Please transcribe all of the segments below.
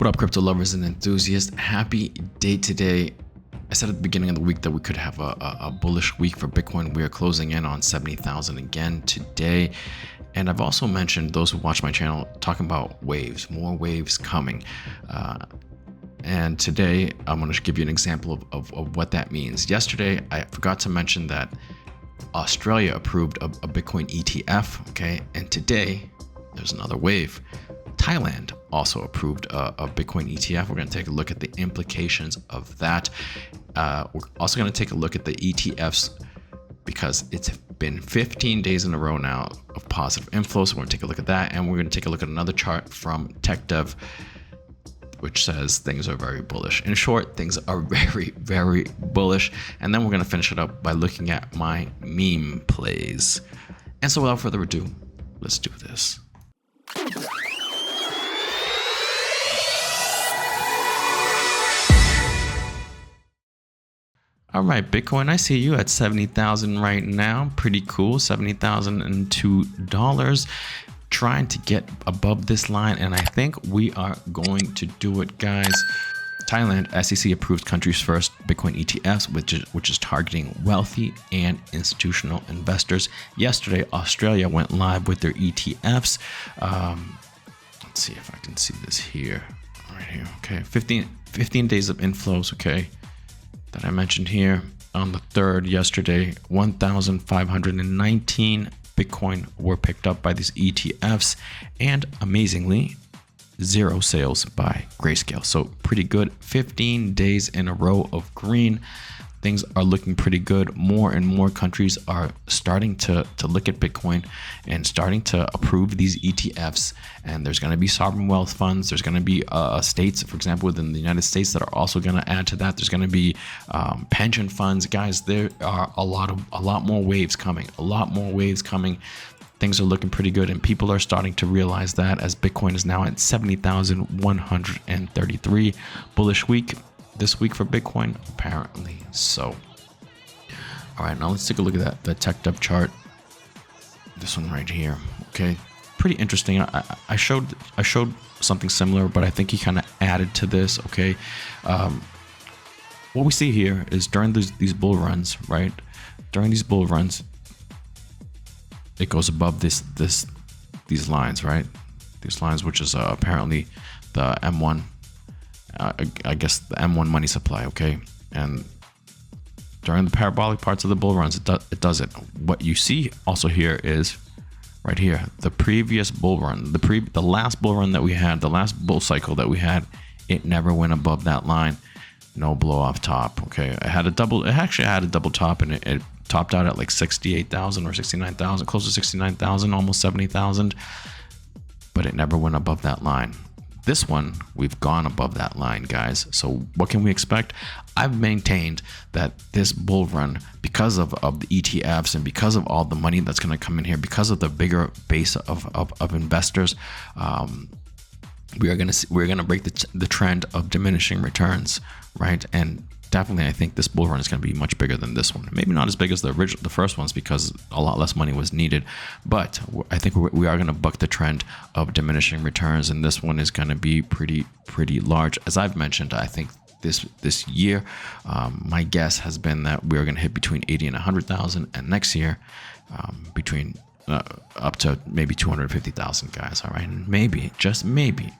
What up, crypto lovers and enthusiasts? Happy day today. I said at the beginning of the week that we could have a bullish week for Bitcoin. We are closing in on 70,000 again today. And I've also mentioned, those who watch my channel, talking about waves, more waves coming. And today I'm going to give you an example of what that means. Yesterday, I forgot to mention that Australia approved a Bitcoin ETF, okay? And today, there's another wave. Thailand also approved a Bitcoin ETF. We're going to take a look at the implications of that. We're also going to take a look at the ETFs because it's been 15 days in a row now of positive inflows. So we're going to take a look at that. And we're going to take a look at another chart from TechDev, which says things are very bullish. In short, things are very, very bullish. And then we're going to finish it up by looking at my meme plays. And so without further ado, let's do this. All right, Bitcoin, I see you at 70,000 right now. Pretty cool, $70,002. Trying to get above this line, and I think we are going to do it, guys. Thailand, SEC approved country's first Bitcoin ETFs, which is targeting wealthy and institutional investors. Yesterday, Australia went live with their ETFs. Let's see if I can see this here. Right here, okay. 15 days of inflows, okay, that I mentioned here. On the 3rd, yesterday, 1,519 Bitcoin were picked up by these ETFs, and amazingly, 0 sales by Grayscale. So pretty good. 15 days in a row of green. Things are looking pretty good. More and more countries are starting to look at Bitcoin and starting to approve these ETFs. And there's going to be sovereign wealth funds. There's going to be states, for example, within the United States that are also going to add to that. There's going to be pension funds. Guys, there are a lot more waves coming. A lot more waves coming. Things are looking pretty good, and people are starting to realize that as Bitcoin is now at 70,133. Bullish week this week for Bitcoin, apparently so. All right, now let's take a look at the TechDev chart. This one right here, okay, pretty interesting. I showed something similar, but I think he kind of added to this. Okay, what we see here is during these bull runs, right? During these bull runs, it goes above these lines, right? These lines, which is apparently the M1. I guess the M1 money supply, okay? And during the parabolic parts of the bull runs, it does it. What you see also here is right here, the previous bull run, the last bull run that we had, the last bull cycle that we had, it never went above that line. No blow off top, okay? It actually had a double top, and it topped out at like 68,000 or 69,000, close to 69,000, almost 70,000, but it never went above that line. This one, we've gone above that line, guys. So what can we expect? I've maintained that this bull run, because of the ETFs and because of all the money that's going to come in here, because of the bigger base of investors, we're going to break the trend of diminishing returns, right? And definitely, I think this bull run is going to be much bigger than this one. Maybe not as big as the first ones, because a lot less money was needed. But I think we are going to buck the trend of diminishing returns, and this one is going to be pretty large. As I've mentioned, I think this year, my guess has been that we're going to hit between 80 and 100,000, and next year, between up to maybe 250,000, guys. All right, and maybe, just maybe,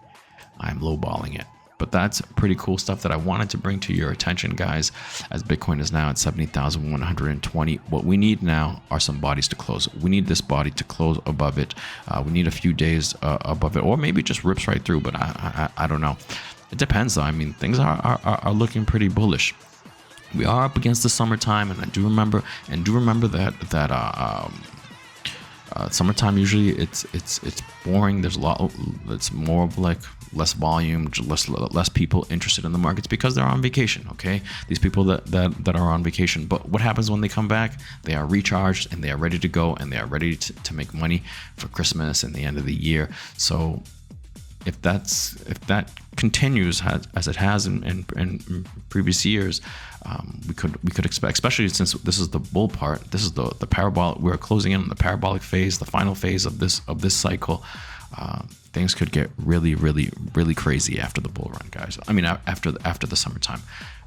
I'm lowballing it. But that's pretty cool stuff that I wanted to bring to your attention, guys, as Bitcoin is now at 70,120. What we need now are some bodies to close. We need this body to close above it. We need a few days above it, or maybe it just rips right through, but I don't know. It depends, though. I mean, things are looking pretty bullish. We are up against the summertime, and I do remember that summertime, usually it's boring. There's a lot. It's more of like less volume, less people interested in the markets because they're on vacation. Okay, these people that are on vacation. But what happens when they come back? They are recharged and they are ready to go, and they are ready to make money for Christmas and the end of the year. So if that continues as it has in previous years, we could expect, especially since this is the bull part, this is the parabolic. We're closing in on the parabolic phase, the final phase of this cycle. things could get really, really, really crazy after the bull run, guys. I mean, after the summertime,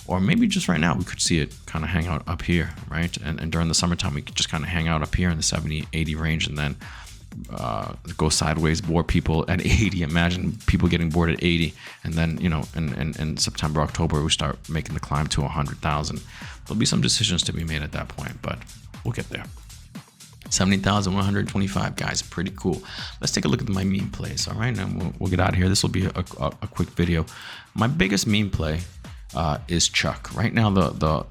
or maybe just right now, we could see it kind of hang out up here, right? And during the summertime, we could just kind of hang out up here in the 70, 80 range, and then go sideways, bore people at 80. Imagine people getting bored at 80, and then, you know, in September, October, we start making the climb to 100,000. There'll be some decisions to be made at that point, but we'll get there. 70,125, guys, pretty cool. Let's take a look at my meme plays. All right, now we'll get out of here. This will be a quick video. My biggest meme play is Chuck. Right now, the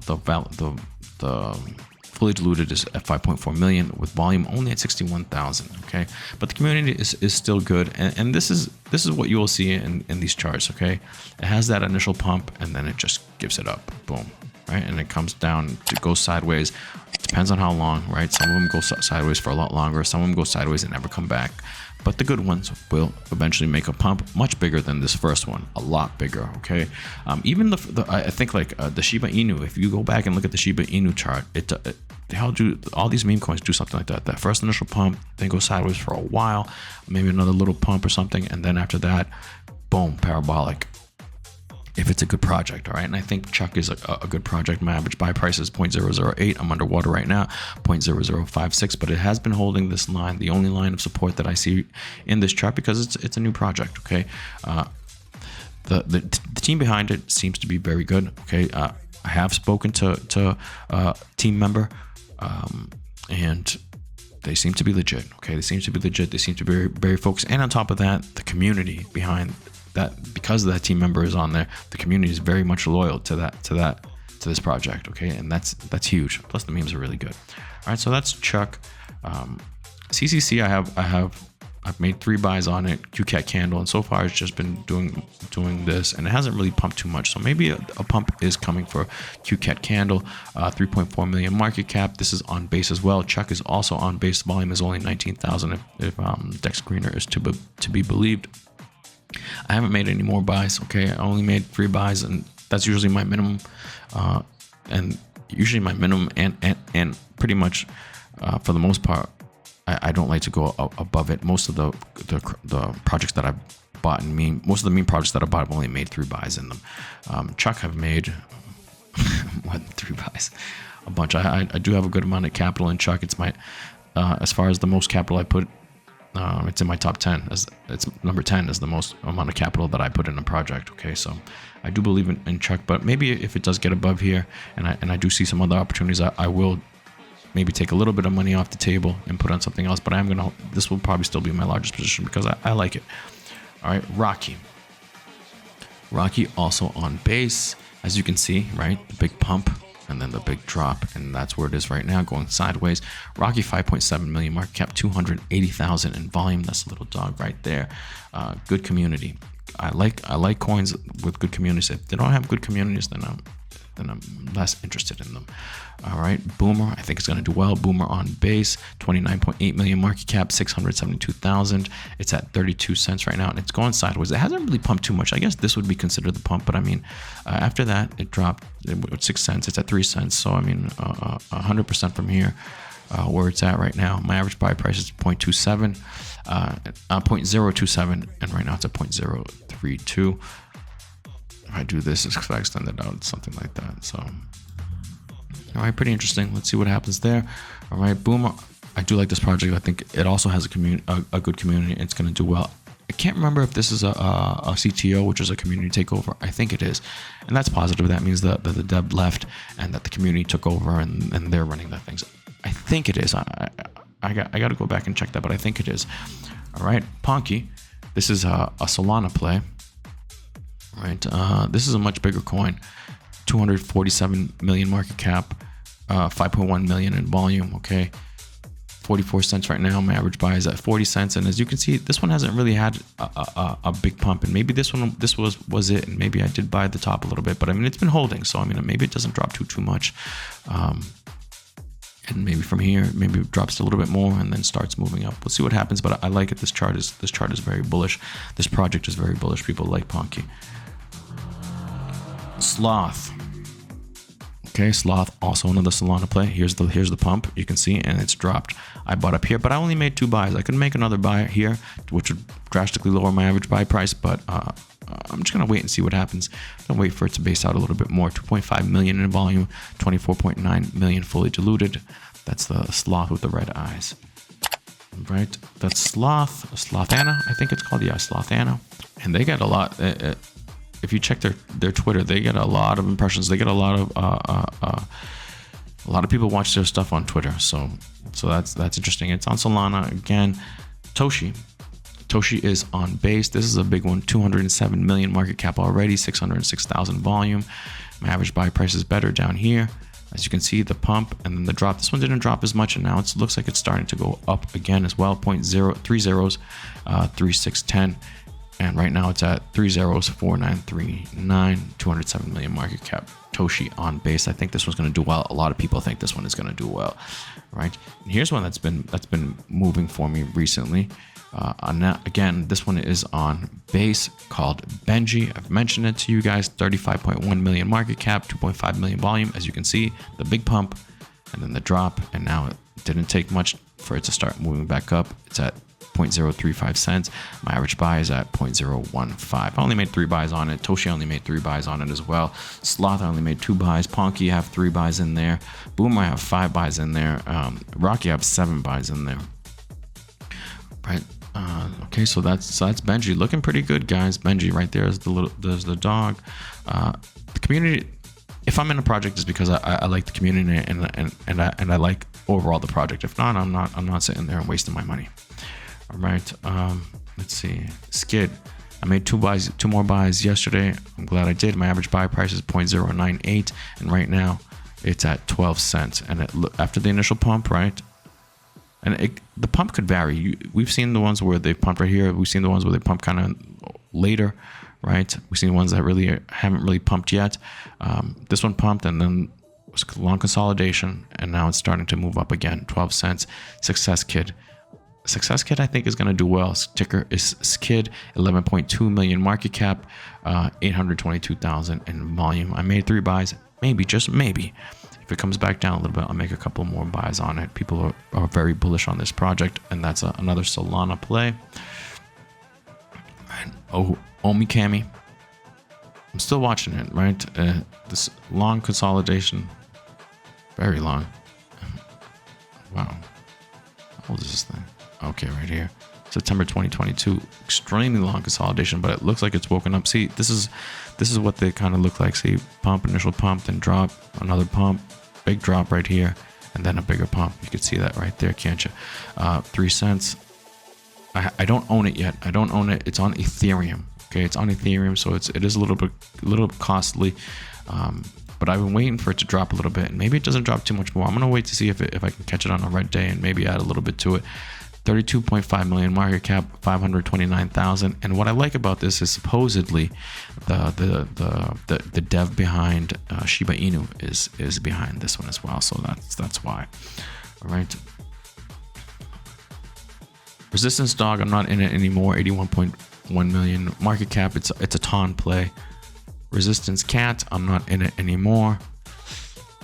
fully diluted is at 5.4 million with volume only at 61,000. Okay, but the community is still good, and this is what you will see in these charts. Okay, it has that initial pump, and then it just gives it up. Boom. Right, and it comes down to go sideways. It depends on how long, right? Some of them go sideways for a lot longer. Some of them go sideways and never come back. But the good ones will eventually make a pump much bigger than this first one, a lot bigger. Okay, even I think like the Shiba Inu. If you go back and look at the Shiba Inu chart, all these meme coins do something like that. That first initial pump, then go sideways for a while, maybe another little pump or something, and then after that, boom, parabolic. If it's a good project, all right? And I think Chuck is a good project. My average buy price is 0.008. I'm underwater right now, 0.0056, but it has been holding this line, the only line of support that I see in this chart, because it's a new project, okay? The team behind it seems to be very good, okay? I have spoken to a team member, and they seem to be legit, okay? They seem to be legit. They seem to be very, very focused. And on top of that, the community behind that, because that team member is on there, the community is very much loyal to this project, okay? And that's huge. Plus the memes are really good. All right, so that's Chuck. CCC, I've made 3 buys on it, QCat candle, and so far it's just been doing this, and it hasn't really pumped too much. So maybe a pump is coming for QCat candle. 3.4 million market cap. This is on base as well. Chuck is also on base. Volume is only 19,000 if Dex Greener is to be believed. I haven't made any more buys, okay? I only made 3 buys, and that's usually my minimum, and pretty much for the most part, I don't like to go above it. Most of the projects that I've bought in meme, most of the meme projects that I bought, I've only made 3 buys in them. Chuck, have made more than 3 buys, a bunch. I do have a good amount of capital in Chuck. It's my as far as the most capital I put. It's in my top 10. It's number 10 is the most amount of capital that I put in a project. Okay, so I do believe in Chuck, but maybe if it does get above here, and I do see some other opportunities, I will maybe take a little bit of money off the table and put on something else. But this will probably still be my largest position because I like it. All right, Rocky also on base, as you can see, right? The big pump and then the big drop, and that's where it is right now, going sideways. Rocky, 5.7 million market cap, 280,000 in volume. That's a little dog right there. Good community. I like coins with good communities. If they don't have good communities, then I'm less interested in them. All right, Boomer, I think it's going to do well. Boomer on base, 29.8 million market cap, 672,000. It's at 32 cents right now, and it's going sideways. It hasn't really pumped too much. I guess this would be considered the pump, but I mean, after that, it dropped 6 cents. It's at 3 cents. So I mean, 100% from here, where it's at right now. My average buy price is 0.27, 0.027, and right now it's at 0.032. If I do this, if I extend it out, it's something like that. So, all right, pretty interesting. Let's see what happens there. All right, Boomer. I do like this project. I think it also has a good community. It's going to do well. I can't remember if this is a CTO, which is a community takeover. I think it is, and that's positive. That means that the dev left and that the community took over and they're running the things. I think it is. I got to go back and check that, but I think it is. All right, Ponky. This is a Solana play. Right, this is a much bigger coin, 247 million market cap, 5.1 million in volume. Okay, 44 cents right now. My average buy is at 40 cents, and as you can see, this one hasn't really had a big pump. And maybe this was it, and maybe I did buy the top a little bit, but I mean it's been holding. So I mean maybe it doesn't drop too much, and maybe from here maybe it drops a little bit more and then starts moving up. We'll see what happens, but I like it. This chart is very bullish. This project is very bullish. People like Ponky. Sloth. Okay, Sloth, also another Solana play. Here's the pump, you can see, and it's dropped. I bought up here, but I only made 2 buys. I could make another buy here, which would drastically lower my average buy price, but I'm just gonna wait and see what happens. I'm gonna wait for it to base out a little bit more. 2.5 million in volume, 24.9 million fully diluted. That's the Sloth with the red eyes. Right, that's Slothana, I think it's called. Yeah, Slothana, and they get a lot. If you check their Twitter, they get a lot of impressions. They get a lot of people watch their stuff on Twitter. So that's interesting. It's on Solana again. Toshi is on base. This is a big one. 207 million market cap already. 606,000 volume. My average buy price is better down here. As you can see, the pump and then the drop. This one didn't drop as much, and now it looks like it's starting to go up again as well. 0.03 zeros, 3610, and right now it's at 3 zeros, 4939. 207 million market cap. Toshi on base. I think this one's going to do well. A lot of people think this one is going to do well, right? And here's one that's been moving for me recently. Again, this one is on base, called Benji. I've mentioned it to you guys. 35.1 million market cap, 2.5 million volume. As you can see, the big pump and then the drop, and now it didn't take much for it to start moving back up. It's at 0.035 cents. My average buy is at 0.015. I only made 3 buys on it. Toshi only made 3 buys on it as well. Sloth, I only made 2 buys. Ponky, I have 3 buys in there. Boom, I have 5 buys in there. Rocky, I have 7 buys in there. Right. Okay, so that's Benji, looking pretty good, guys. Benji right there is there's the dog. The community. If I'm in a project, it's because I like the community and I like overall the project. If not, I'm not sitting there and wasting my money. All right. Let's see. Skid. I made 2 more buys yesterday. I'm glad I did. My average buy price is 0.098, and right now it's at 12 cents. And after the initial pump, right? And the pump could vary. We've seen the ones where they pump right here. We've seen the ones where they pump kind of later, right? We've seen the ones that really haven't really pumped yet. This one pumped and then was long consolidation, and now it's starting to move up again. 12 cents. Success Kid. Success Kid, I think, is going to do well. Ticker is SKID. 11.2 million market cap. 822,000 in volume. I made 3 buys. Maybe, just maybe. If it comes back down a little bit, I'll make a couple more buys on it. People are very bullish on this project, and that's another Solana play. And Omikami, I'm still watching it, right? This long consolidation, very long. Wow, how old is this thing? Okay, right here, September 2022. Extremely long consolidation, but it looks like it's woken up. See, this is what they kind of look like. See, pump, initial pump, then drop, another pump, big drop right here, and then a bigger pump. You can see that right there, can't you? 3 cents. I don't own it yet. I don't own it. It's on Ethereum. Okay, it's on Ethereum, so it is a little costly. But I've been waiting for it to drop a little bit, and maybe it doesn't drop too much more. I'm gonna wait to see if I can catch it on a red day and maybe add a little bit to it. 32.5 million market cap, 529,000. And what I like about this is supposedly the dev behind Shiba Inu is behind this one as well. So that's why. All right. Resistance Dog, I'm not in it anymore. 81.1 million market cap. It's a ton play. Resistance Cat, I'm not in it anymore.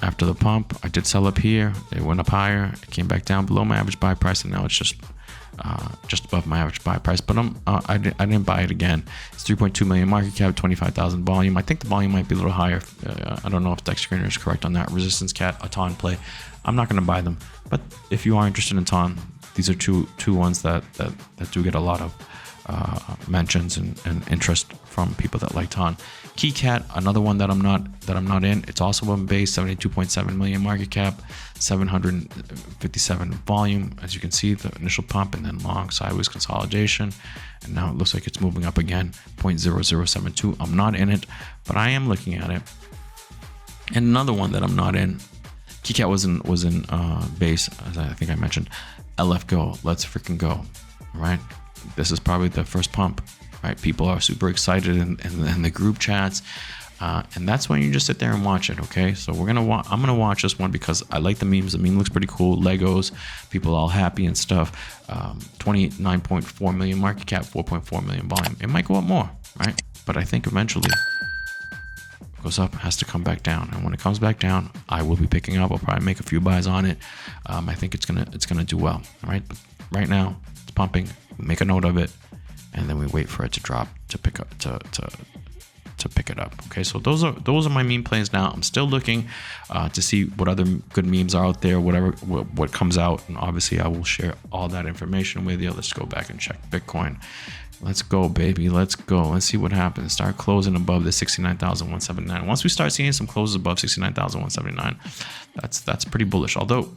After the pump, I did sell up here. It went up higher. It came back down below my average buy price, and now it's just above my average buy price. But I didn't buy it again. It's 3.2 million market cap, 25,000 volume. I think the volume might be a little higher. I don't know if Dex Screener is correct on that. Resistance Cat, a ton play. I'm not going to buy them, but if you are interested in ton, these are two ones that do get a lot of mentions and interest from people that like ton. KeyCat, another one that I'm not in. It's also on base, 72.7 million market cap, 757 volume. As you can see, the initial pump and then long sideways consolidation, and now it looks like it's moving up again. 0.0072. I'm not in it, but I am looking at it. And another one that I'm not in. KeyCat was in base, as I think I mentioned. LF Go, let's freaking go, right? This is probably the first pump, right? People are super excited in the group chats, and that's when you just sit there and watch it. Okay, so I'm gonna watch this one because I like the memes. The meme looks pretty cool. Legos, people all happy and stuff. 29.4 million market cap, 4.4 million volume. It might go up more, right? But I think eventually, goes up, has to come back down. And when it comes back down, I will be picking up. I'll probably make a few buys on it. I think it's gonna do well. All right, but right now it's pumping. We make a note of it, and then we wait for it to drop to pick up to pick it up. Okay, so those are my meme plays now. I'm still looking to see what other good memes are out there, what comes out, and obviously I will share all that information with you. Let's go back and check Bitcoin. Let's go, baby. Let's go. Let's see what happens. Start closing above the 69,179. Once we start seeing some closes above 69,179, that's pretty bullish. Although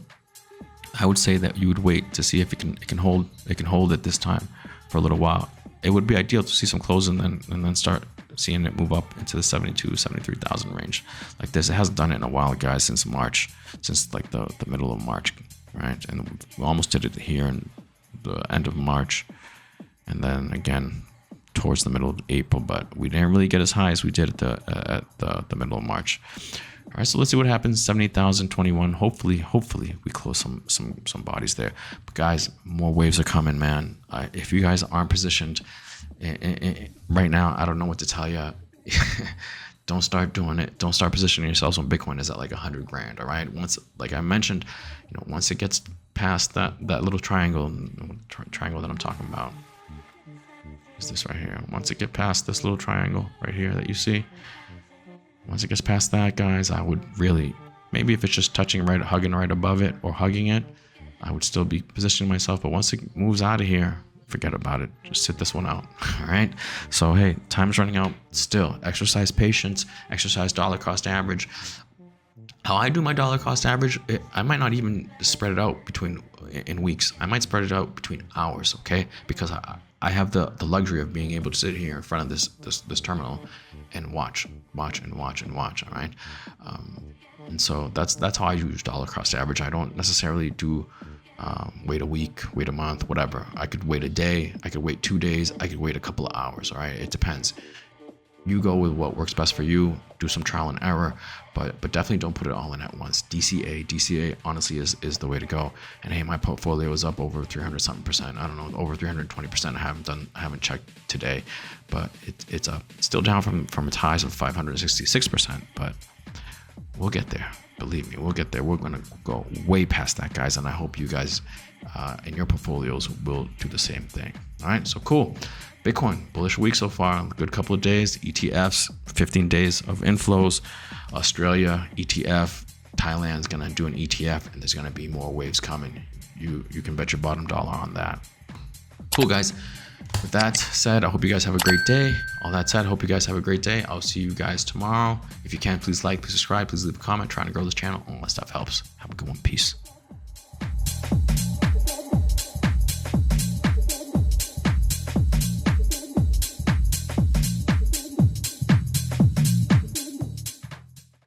I would say that you would wait to see if it can hold it this time for a little while. It would be ideal to see some close and then start seeing it move up into the 73,000 range like this. It hasn't done it in a while, guys, since March, since like the middle of March, right? And we almost did it here in the end of March, and then again towards the middle of April, but we didn't really get as high as we did at the middle of March. All right, so let's see what happens. 78,021. Hopefully we close some bodies there. But guys, more waves are coming, man. If you guys aren't positioned right now, I don't know what to tell you. Don't start doing it. Don't start positioning yourselves when Bitcoin is at like 100 grand. All right. Once, like I mentioned, once it gets past that little triangle that I'm talking about is this right here. Once it gets past this little triangle right here that you see, once it gets past that, guys, I would really, maybe if it's just touching right, hugging right above it or hugging it, I would still be positioning myself. But once it moves out of here, forget about it. Just sit this one out. All right. So, hey, time's running out. Still, exercise patience, exercise dollar cost average. How I do my dollar cost average, I might not even spread it out in weeks. I might spread it out between hours, okay? Because I have the luxury of being able to sit here in front of this terminal and watch, all right? And so that's how I use dollar cost average. I don't necessarily do wait a week, wait a month, whatever. I could wait a day, I could wait 2 days, I could wait a couple of hours, all right? It depends. You go with what works best for you, do some trial and error, but definitely don't put it all in at once. DCA honestly is the way to go. And hey, my portfolio is up over 300-something%. I don't know, over 320%. I haven't checked today, but it's up. It's still down from its highs of 566%, but we'll get there. Believe me, we'll get there. We're gonna go way past that, guys, and I hope you guys in your portfolios will do the same thing. All right, so cool. Bitcoin, bullish week so far. Good couple of days. ETFs, 15 days of inflows. Australia, ETF. Thailand's gonna do an ETF, and there's gonna be more waves coming. You can bet your bottom dollar on that. Cool, guys. With that said, I hope you guys have a great day. All that said, I hope you guys have a great day. I'll see you guys tomorrow. If you can, please like, please subscribe, please leave a comment. Trying to grow this channel. All that stuff helps. Have a good one. Peace.